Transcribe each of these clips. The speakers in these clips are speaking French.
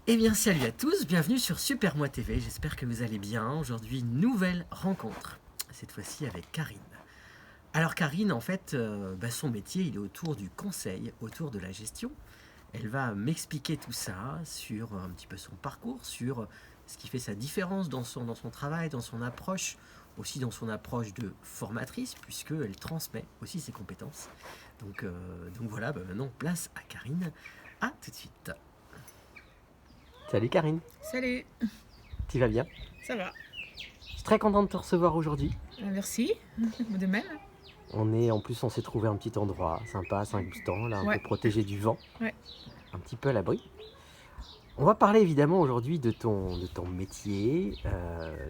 Eh bien salut à tous, bienvenue sur Super Moi TV, j'espère que vous allez bien. Aujourd'hui, nouvelle rencontre, cette fois-ci avec Karine. Alors Karine, en fait, son métier, il est autour du conseil, autour de la gestion. Elle va m'expliquer tout ça sur un petit peu son parcours, sur ce qui fait sa différence dans son travail, dans son approche, aussi dans son approche de formatrice, puisqu'elle transmet aussi ses compétences. Donc voilà, maintenant place à Karine. À tout de suite. Salut Karine, Salut, tu vas bien? ça va. Je suis très content de te recevoir aujourd'hui. Merci, de même. On s'est trouvé un petit endroit sympa, 5 temps, là, un Ouais, peu protégé du vent, ouais. un petit peu à l'abri. On va parler évidemment aujourd'hui de ton métier,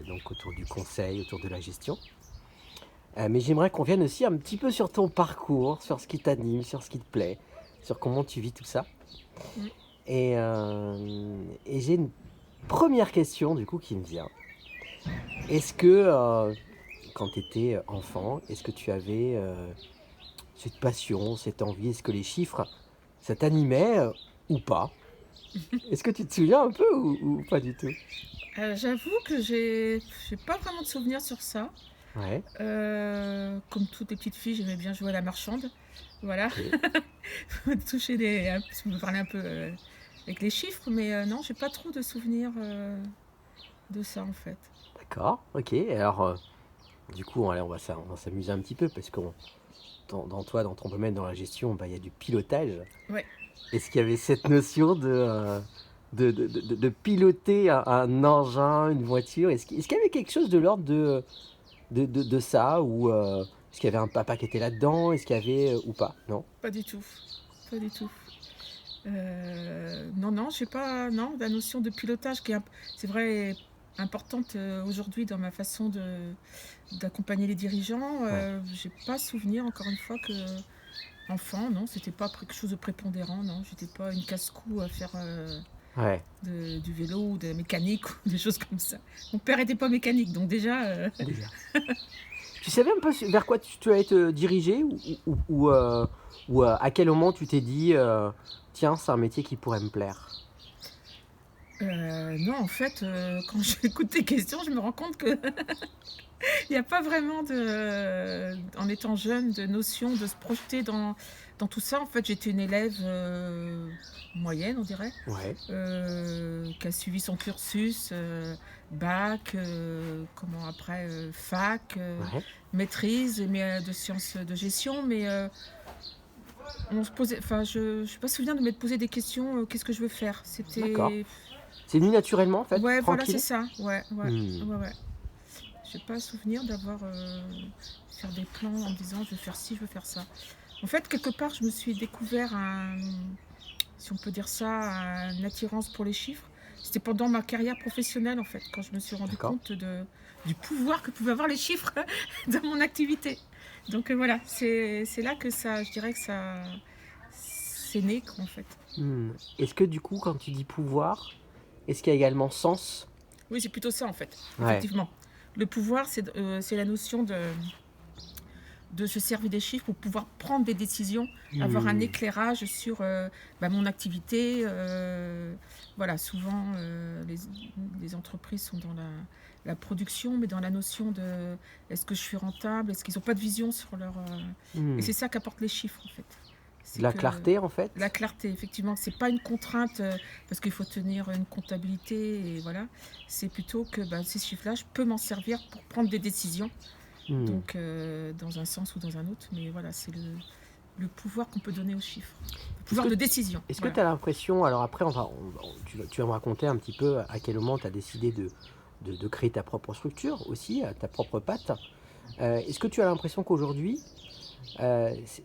donc autour du conseil, autour de la gestion. Mais j'aimerais qu'on vienne aussi un petit peu sur ton parcours, sur ce qui t'anime, sur ce qui te plaît, sur comment tu vis tout ça. Mm. Et j'ai une première question du coup qui me vient. Est-ce que quand tu étais enfant, est-ce que tu avais cette passion, cette envie, est-ce que les chiffres, ça t'animait ou pas? Est-ce que tu te souviens un peu ou pas du tout? J'avoue que j'ai pas vraiment de souvenirs sur ça. Ouais, Comme toutes les petites filles, j'aimais bien jouer à la marchande. Voilà, ok, toucher des, me parler un peu avec les chiffres, mais non, j'ai pas trop de souvenirs de ça en fait. d'accord, ok. Alors, du coup, allez, on va s'amuser un petit peu parce que dans ton domaine, dans la gestion, il y a du pilotage. Ouais. Est-ce qu'il y avait cette notion de piloter un engin, une voiture? Est-ce qu'il y avait quelque chose de l'ordre de ça ou est-ce qu'il y avait un papa qui était là-dedans? Est-ce qu'il y avait ou pas? Non? Pas du tout, pas du tout. Non, non, j'ai pas. Non, la notion de pilotage qui est, c'est vrai, importante aujourd'hui dans ma façon d'accompagner les dirigeants. Ouais. J'ai pas souvenir, encore une fois, que enfant, non, c'était pas quelque chose de prépondérant, non, j'étais pas une casse-cou à faire Ouais. du vélo ou de la mécanique ou des choses comme ça. Mon père était pas mécanique, donc déjà, Déjà. Tu savais un peu vers quoi tu allais te diriger ou à quel moment tu t'es dit tiens, c'est un métier qui pourrait me plaire? non, en fait, quand j'écoute tes questions, je me rends compte que il n'y a pas vraiment en étant jeune, de notion de se projeter dans tout ça. En fait, j'étais une élève moyenne, on dirait, Ouais. qui a suivi son cursus, bac, comment après, fac, Ouais. maîtrise de sciences de gestion, mais on se posait, enfin, je suis pas souvenir de m'être posé des questions, qu'est-ce que je veux faire? D'accord. C'était, C'est venu naturellement en fait, ouais, voilà, c'est tranquille. ça, ouais, ouais, Hmm. ouais, ouais. J'ai pas souvenir d'avoir faire des plans en me disant je veux faire ci, je veux faire ça. En fait, quelque part, je me suis découvert si on peut dire ça, une attirance pour les chiffres. C'était pendant ma carrière professionnelle, en fait, quand je me suis rendu D'accord. compte du pouvoir que pouvaient avoir les chiffres dans mon activité. Donc voilà, c'est là que ça, je dirais que ça, c'est né, quoi, en fait. Hmm. Est-ce que du coup, quand tu dis pouvoir, est-ce qu'il y a également sens? Oui, c'est plutôt ça, en fait, Ouais. effectivement. Le pouvoir, c'est la notion de se servir des chiffres pour pouvoir prendre des décisions, avoir un Hmm. éclairage sur mon activité. Voilà, souvent, les entreprises sont dans la production, mais dans la notion de est-ce que je suis rentable, est-ce qu'ils n'ont pas de vision sur leur... Et Hmm. c'est ça qu'apportent les chiffres, en fait. De C'est la que clarté en fait? la clarté, effectivement, c'est pas une contrainte parce qu'il faut tenir une comptabilité, et voilà. C'est plutôt que ces chiffres-là, je peux m'en servir pour prendre des décisions, Hmm. donc dans un sens ou dans un autre, mais voilà, c'est le pouvoir qu'on peut donner aux chiffres. Le Est-ce pouvoir que de décision, est-ce que voilà. tu as l'impression, alors après tu vas me raconter un petit peu à quel moment tu as décidé de créer ta propre structure aussi, ta propre patte. Est-ce que tu as l'impression qu'aujourd'hui,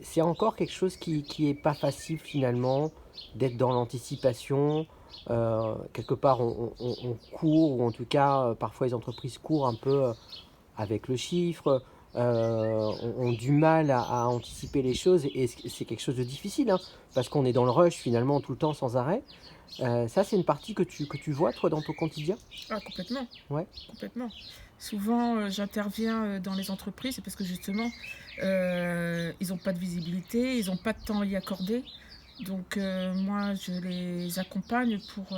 c'est encore quelque chose qui est pas facile finalement d'être dans l'anticipation? Quelque part on court, ou en tout cas parfois les entreprises courent un peu avec le chiffre, ont du mal à anticiper les choses, et c'est quelque chose de difficile, hein, parce qu'on est dans le rush finalement tout le temps sans arrêt. Ça, c'est une partie que tu vois, toi, dans ton quotidien? Ah, complètement, Ouais, complètement. Souvent, j'interviens dans les entreprises, c'est parce que justement, ils n'ont pas de visibilité, ils n'ont pas de temps à y accorder. Donc moi, je les accompagne pour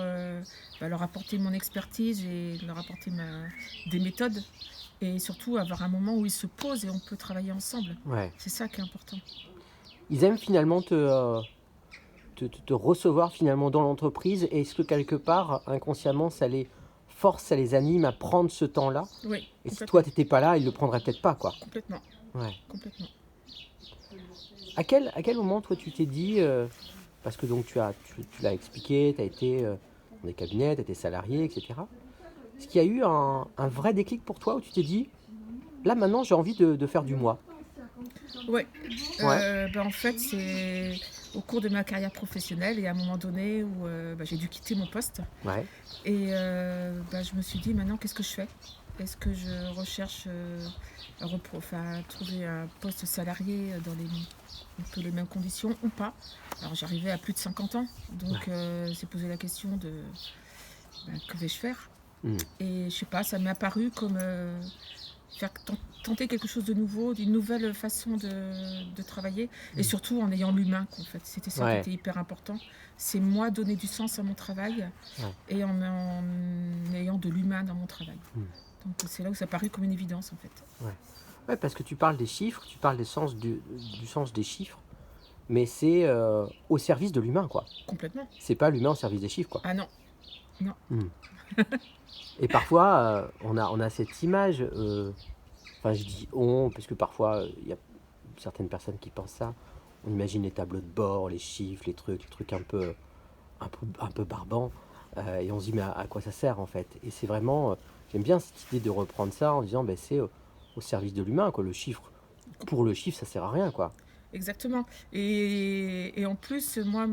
leur apporter mon expertise et leur apporter des méthodes et surtout avoir un moment où ils se posent et on peut travailler ensemble. Ouais. C'est ça qui est important. Ils aiment finalement te recevoir finalement dans l'entreprise. Et est-ce que quelque part, inconsciemment, ça les force, ça les anime à prendre ce temps-là? Oui, Et si toi, complètement, t'étais pas là, ils le prendraient peut-être pas, quoi. complètement, Ouais. complètement. À quel moment, toi, tu t'es dit, parce que donc tu l'as expliqué, tu as été dans des cabinets, tu été salarié, etc. Est-ce qu'il y a eu un vrai déclic pour toi où tu t'es dit, là maintenant j'ai envie de faire du moi? Ouais, Ouais, en fait, c'est au cours de ma carrière professionnelle et à un moment donné où j'ai dû quitter mon poste ouais, et je me suis dit: «Maintenant, qu'est-ce que je fais? Est-ce que je recherche, trouver un poste salarié dans un peu les mêmes conditions ou pas?» Alors j'arrivais à plus de 50 ans, donc ouais. s'est posé la question de, que vais-je faire? Hmm, Et je sais pas, ça m'est apparu comme, tenter quelque chose de nouveau, d'une nouvelle façon de travailler et hmm. surtout en ayant l'humain, quoi, en fait. C'était ça qui Ouais, était hyper important. C'est moi donner du sens à mon travail ouais, et en ayant de l'humain dans mon travail. hmm, Donc c'est là où ça a paru comme une évidence, en fait. ouais. Ouais, parce que tu parles des chiffres, tu parles du sens des chiffres, mais c'est au service de l'humain, quoi. Complètement. C'est pas l'humain au service des chiffres, quoi. Ah non, non. Hmm. Et parfois, on a cette image, enfin je dis on, parce que parfois il y a certaines personnes qui pensent ça. On imagine les tableaux de bord, les chiffres, les trucs un peu barbants, et on se dit mais à quoi ça sert en fait? Et c'est vraiment, j'aime bien cette idée de reprendre ça en disant ben, c'est au service de l'humain, quoi. Le chiffre, pour le chiffre, ça sert à rien, quoi. Exactement. Et en plus, moi,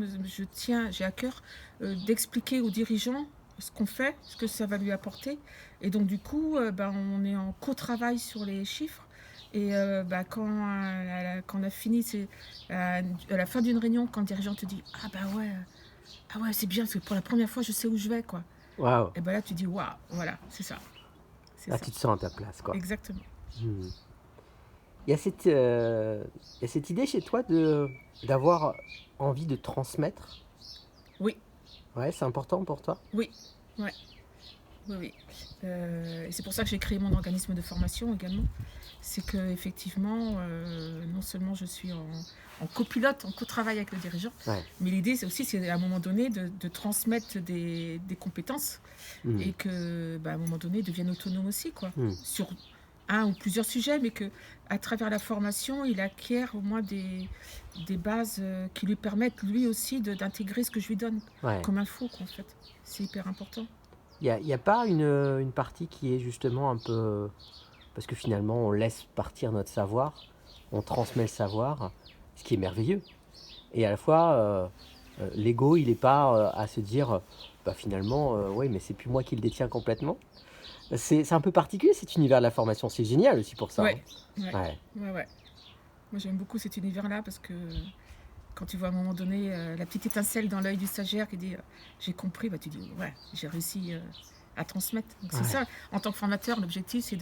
j'ai à cœur d'expliquer aux dirigeants ce qu'on fait, ce que ça va lui apporter. Et donc, du coup, on est en co-travail sur les chiffres. Et quand on a fini, à la fin d'une réunion, quand le dirigeant te dit: «Ah bah ouais, c'est bien, parce que pour la première fois, je sais où je vais, quoi.» Waouh! Et ben là, tu dis: «Waouh, voilà, c'est ça, c'est Là, ça.» tu te sens à ta place, quoi. Exactement. Hmm. Il y a cette idée chez toi d'avoir envie de transmettre. Oui, Ouais, c'est important pour toi? oui, ouais. Oui, oui. Et c'est pour ça que j'ai créé mon organisme de formation également. C'est qu'effectivement, non seulement je suis en copilote, en co-travail avec le dirigeant, Ouais. mais l'idée c'est à un moment donné de transmettre des compétences Hmm. et que, à un moment donné, ils deviennent autonomes aussi, quoi. Hmm. Sur un ou plusieurs sujets, mais que à travers la formation, il acquiert au moins des bases qui lui permettent lui aussi d'intégrer ce que je lui donne Ouais. comme info, quoi, en fait. C'est hyper important. Il y a pas une partie qui est justement un peu. Parce que finalement, on laisse partir notre savoir, on transmet le savoir, ce qui est merveilleux. Et à la fois, l'ego, il n'est pas à se dire, bah finalement, oui, mais c'est plus moi qui le détiens complètement. C'est un peu particulier cet univers de la formation, c'est génial aussi pour ça, hein. Ouais, ouais, Ouais, ouais, ouais. Moi, j'aime beaucoup cet univers-là parce que quand tu vois à un moment donné la petite étincelle dans l'œil du stagiaire qui dit j'ai compris, tu dis ouais, j'ai réussi à transmettre. Donc c'est ouais, ça, en tant que formateur, l'objectif c'est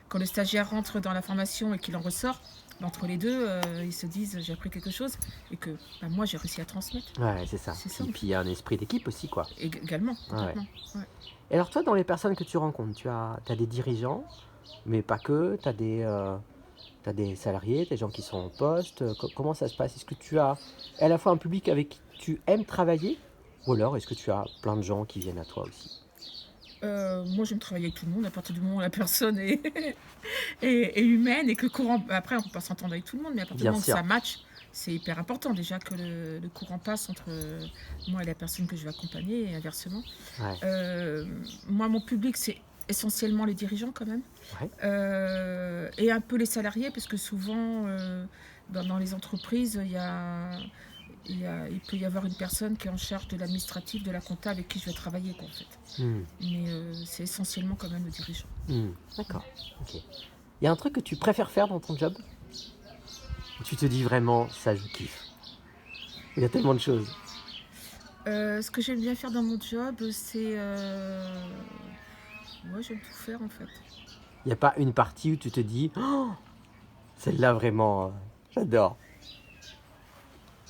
quand le stagiaire rentre dans la formation et qu'il en ressort, entre les deux, ils se disent j'ai appris quelque chose et que moi j'ai réussi à transmettre. ouais, c'est ça. C'est ça, Puis il y a un esprit d'équipe aussi, quoi. également, Ouais. complètement. Ouais. Et alors toi, dans les personnes que tu rencontres, t'as des dirigeants, mais pas que, t'as des salariés, des gens qui sont en poste. Comment ça se passe? Est-ce que tu as à la fois un public avec qui tu aimes travailler, ou alors est-ce que tu as plein de gens qui viennent à toi aussi? Moi j'aime travailler avec tout le monde à partir du moment où la personne est, est humaine et que le courant. Après, on peut pas s'entendre avec tout le monde, mais à partir du Bien moment où sûr. ça match, c'est hyper important déjà que le courant passe entre moi et la personne que je vais accompagner et inversement. Ouais, Moi, mon public, c'est essentiellement les dirigeants quand même, ouais. et un peu les salariés, parce que souvent, dans les entreprises, il peut y avoir une personne qui est en charge de l'administratif, de la compta, avec qui je vais travailler, quoi, en fait. Hmm, Mais c'est essentiellement quand même le dirigeant. hmm. D'accord. Ok. Il y a un truc que tu préfères faire dans ton job? Où tu te dis vraiment, ça je kiffe. Il y a tellement de choses. Ce que j'aime bien faire dans mon job, c'est ouais, j'aime tout faire en fait. Il n'y a pas une partie où tu te dis, oh, celle-là vraiment, j'adore.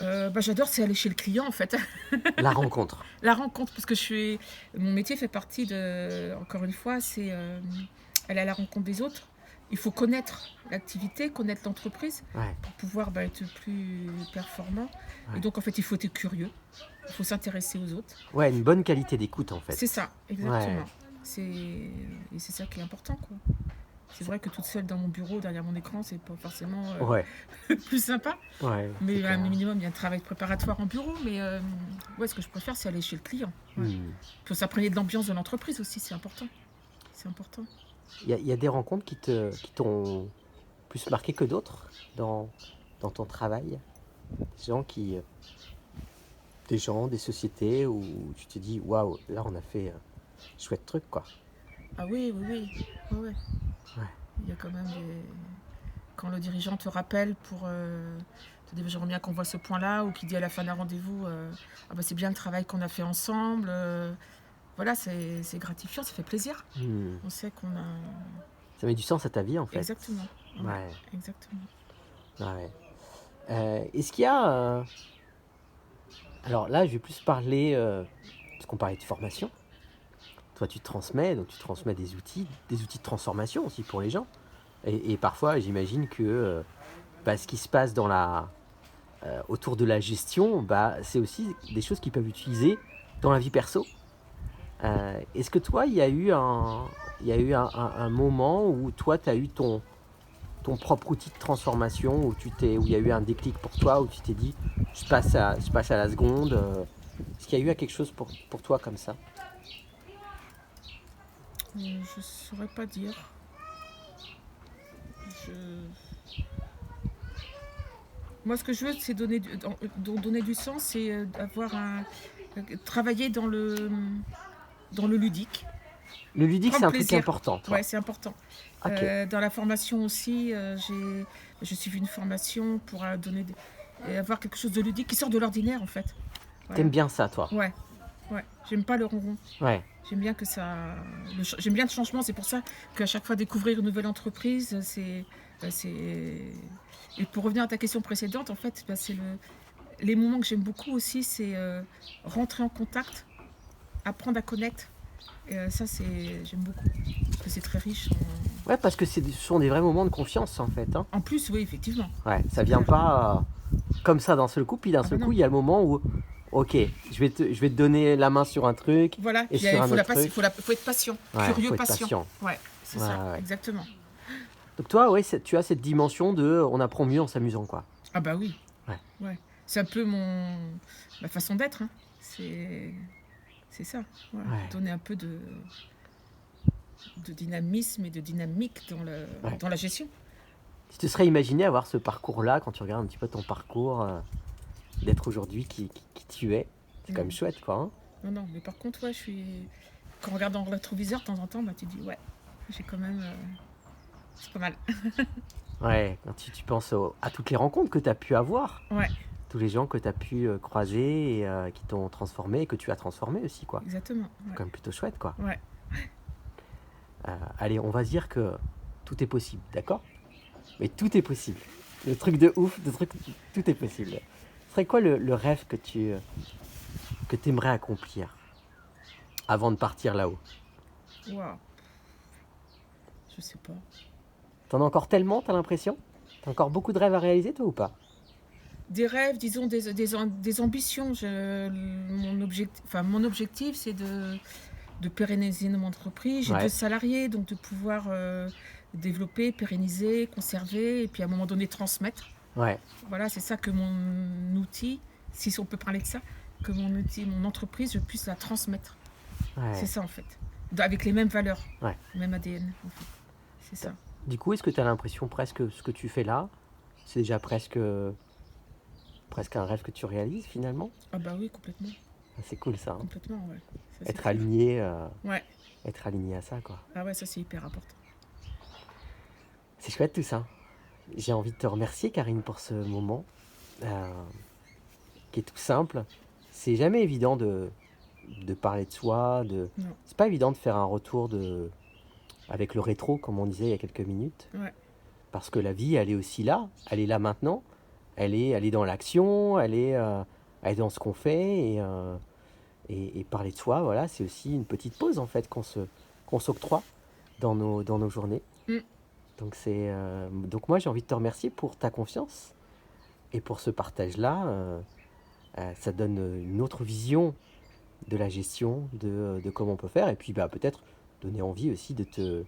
J'adore, c'est aller chez le client en fait. La rencontre. La rencontre, parce que mon métier fait partie de, encore une fois, c'est aller à la rencontre des autres. Il faut connaître l'activité, connaître l'entreprise Ouais, pour pouvoir être plus performant. Et ouais. donc en fait, il faut être curieux, il faut s'intéresser aux autres. Ouais, une bonne qualité d'écoute en C'est fait. ça, Ouais, exactement. Et c'est ça qui est important, quoi. C'est vrai que toute seule dans mon bureau, derrière mon écran, c'est pas forcément ouais, plus sympa. ouais, c'est Mais un clair. minimum, il y a un travail préparatoire en bureau. Mais ouais, ce que je préfère, c'est aller chez le client. Ouais. Hmm. Il faut s'imprégner de l'ambiance de l'entreprise aussi, c'est important. C'est important. Il y a des rencontres qui t'ont plus marqué que d'autres dans ton travail? Des gens qui, des gens, des sociétés où tu te dis, waouh, là on a fait chouette truc quoi. Ah oui, oui, oui. Ouais, ouais. Ouais. Il y a quand même des... Quand le dirigeant te rappelle pour te dire j'aimerais bien qu'on voit ce point-là, ou qui dit à la fin d'un rendez-vous ah bah c'est bien le travail qu'on a fait ensemble. Voilà, c'est gratifiant, ça fait plaisir. Hmm. On sait qu'on a... Ça met du sens à ta vie en fait. Exactement. Ouais, Ouais, exactement. ouais. Est-ce qu'il y a... Alors là, je vais plus parler, parce qu'on parlait de formation. Toi, tu transmets, donc tu transmets des outils de transformation aussi pour les gens. Et parfois, j'imagine que ce qui se passe autour de la gestion, c'est aussi des choses qu'ils peuvent utiliser dans la vie perso. Est-ce que toi, il y a eu un moment où toi, tu as eu ton propre outil de transformation, où il y a eu un déclic pour toi, où tu t'es dit, je passe à la seconde. Est-ce qu'il y a eu quelque chose pour toi comme ça? Je saurais pas dire. Je... Moi, ce que je veux, c'est donner du sens, c'est travailler dans le ludique. Le ludique, c'est Prendre un truc plaisir. important, toi. Ouais, c'est important. Ok. Dans la formation aussi, j'ai suivi une formation pour avoir quelque chose de ludique qui sort de l'ordinaire en fait. Voilà. T'aimes bien ça, toi? Ouais, ouais. J'aime pas le ronron. Ouais. J'aime bien j'aime bien le changement. C'est pour ça qu'à chaque fois découvrir une nouvelle entreprise, Et pour revenir à ta question précédente, en fait, les moments que j'aime beaucoup aussi, c'est rentrer en contact, apprendre à connaître. Et j'aime beaucoup. Parce que c'est très riche. Ouais, parce que ce sont des vrais moments de confiance, en fait. Hein. En plus, oui, effectivement. Ouais, ça C'est vient clair. pas comme ça d'un seul coup, puis d'un Ah seul bah coup, non. il y a le moment où, ok, je vais te donner la main sur un truc Voilà, et puis sur un autre truc. faut être patient, Ouais, curieux, faut être patient. patient. Ouais, c'est Ouais, ça, ouais. exactement. Donc toi, ouais, tu as cette dimension de, on apprend mieux en s'amusant, quoi. Ah bah oui. Ouais. Ouais. C'est un peu ma façon d'être. Hein. C'est ça. Ouais. Ouais. Donner un peu de dynamisme et de dynamique Ouais. dans la gestion. Tu te serais imaginé avoir ce parcours-là, quand tu regardes un petit peu ton parcours, d'être aujourd'hui qui tu es. C'est quand Non. même chouette, quoi. Hein. Non, non, mais par contre, ouais, quand on regarde dans le rétroviseur, de temps en temps, tu dis, ouais, j'ai quand même... c'est pas mal. Ouais, quand tu penses à toutes les rencontres que tu as pu avoir, Ouais, tous les gens que tu as pu croiser et qui t'ont transformé et que tu as transformé aussi, quoi. exactement. C'est Ouais. quand même plutôt chouette, quoi. Ouais. Allez, on va se dire que tout est possible, d'accord? Mais tout est possible. Le truc de ouf, tout est possible. Ce serait quoi le rêve que tu aimerais accomplir avant de partir là-haut? Waouh. Je sais pas. T'en as encore tellement, t'as l'impression? T'as encore beaucoup de rêves à réaliser, toi, ou pas? Des rêves, disons, des ambitions. Mon objectif, c'est de pérenniser mon entreprise. J'ai Ouais. 2 salariés, donc de pouvoir développer, pérenniser, conserver, et puis à un moment donné transmettre. Ouais. Voilà, c'est ça que mon outil, si on peut parler de ça, que mon outil, mon entreprise, je puisse la transmettre. Ouais. C'est ça en fait. Avec les mêmes valeurs, Ouais. le même ADN en fait. C'est ça. Du coup, est-ce que tu as l'impression presque ce que tu fais là, c'est déjà presque un rêve que tu réalises finalement? Ah bah oui, complètement. Ah, c'est cool ça. Hein. Complètement, ouais. Ça, c'est Être clair. aligné, Ouais. être aligné à ça, quoi. Ah ouais, ça c'est hyper important. C'est chouette tout ça. J'ai envie de te remercier, Karine, pour ce moment qui est tout simple. C'est jamais évident de parler de soi. Non. C'est pas évident de faire un retour avec le rétro, comme on disait il y a quelques minutes. Ouais. Parce que la vie, elle est aussi là. Elle est là maintenant. elle est dans l'action, elle est dans ce qu'on fait et parler de soi, voilà, c'est aussi une petite pause en fait qu'on s'octroie dans nos journées. Mm. Donc moi j'ai envie de te remercier pour ta confiance et pour ce partage-là. Ça donne une autre vision de la gestion, de comment on peut faire et puis bah, peut-être donner envie aussi de,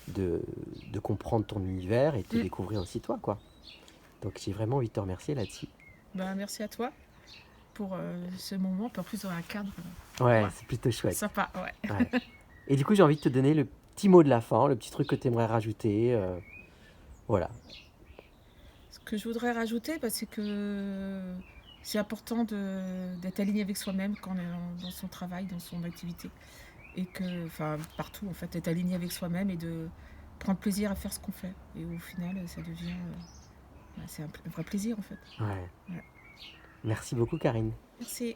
de comprendre ton univers et de te Mm. découvrir aussi toi, quoi. Donc j'ai vraiment envie de te remercier là-dessus. Bah, merci à toi pour ce moment, puis en plus dans un cadre Ouais, ouais, c'est plutôt chouette. sympa. Ouais. Ouais. Et du coup, j'ai envie de te donner le petit mot de la fin, le petit truc que tu aimerais rajouter. Voilà. Ce que je voudrais rajouter, bah, c'est que c'est important d'être aligné avec soi-même quand on est dans son travail, dans son activité. Et que, enfin, partout, en fait, être aligné avec soi-même et de prendre plaisir à faire ce qu'on fait. Et au final, ça devient. Bah, c'est un vrai plaisir, en fait. Ouais. Ouais. Merci beaucoup, Karine. Merci.